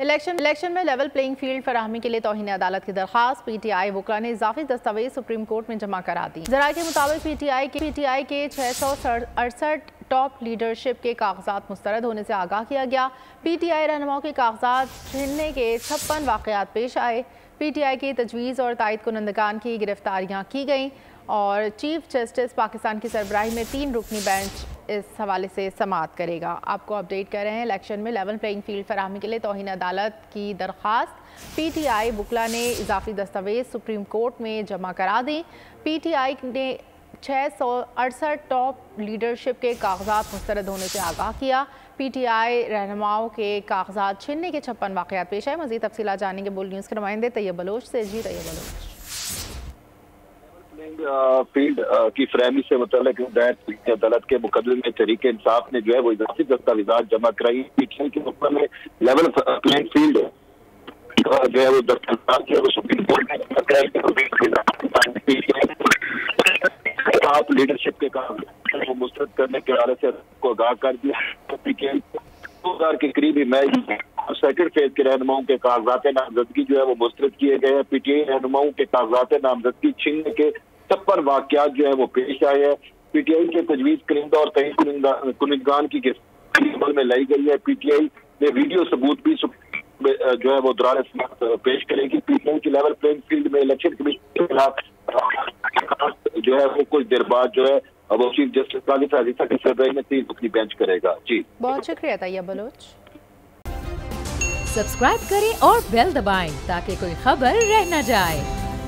Election में level playing field फराहमी के लिए तौहीन अदालत की दरखास्त पीटीआई वकला ने इजाफी दस्तावेज सुप्रीम कोर्ट में जमा करा दी। जराये के मुताबिक पीटीआई के 668 टॉप लीडरशिप के कागजात मुस्तरद होने से आगाह किया गया। पीटीआई रहनुमाओं के कागजात छीनने के 56 वाक़यात पेश आए। पीटीआई की तजवीज़ और तायद कुनंदगान की गिरफ्तारियाँ की गईं और चीफ जस्टिस पाकिस्तान की सरबराही में 3 रुकनी बेंच इस हवाले से समाअत करेगा। आपको अपडेट कर रहे हैं। इलेक्शन में लेवल प्लेइंग फील्ड फराहमी के लिए तौहीन अदालत की दरख्वास्त पीटीआई वकला ने इजाफी दस्तावेज सुप्रीम कोर्ट में जमा करा दी। पीटीआई ने 668 टॉप लीडरशिप के कागजात मुस्तरद होने से आगाह किया। पीटीआई रहनुमाओं के कागजात छीनने के 56 वाक़यात पेश आए। मज़ीद तफसीलात जानेंगे बोल न्यूज़ के नुमाइंदे तैयब बलोच से। जी तैयब बलोच, फील्ड की फरहमी से मुतल्लिक अदालत के मुकदमे में तहरीक इंसाफ ने जो है वो इजाफी दस्तावेजात जमा कराई। पीटीआई के मुकदमे में लेवल प्लेइंग फील्ड जो है वो दस्तावेजात जो है वो सुप्रीम कोर्ट में जमा कराई। लीडरशिप के काम को मुस्तरद करने के हवाले से को आगाह कर दिया। पीटीआई 2000 के करीब ही सेकंड फेज के रहनुमाओं के कागजात नामजदगी जो है वो मुस्तरद किए गए हैं। पीटीआई रहनुमाओं के कागजात नामजदगी छीनने के 56 वाक़यात जो है वो पेश आए हैं। पीटीआई के तजवीज़ करिंदा और तहरीक कुनंदगान की गिरफ्तारी में लाई गई है। पीटीआई ने वीडियो सबूत भी जो है वो दौरान पेश करेगी। पीटीआई की लेवल प्लेइंग फील्ड में इलेक्शन कमीशन के खिलाफ जो है वो कुछ देर बाद जो है वो चीफ जस्टिस की सरबराही में 3 रुकनी बेंच करेगा। जी बहुत शुक्रिया तैयब बलोच। सब्सक्राइब करें और बेल दबाएं ताकि कोई खबर रह न जाए।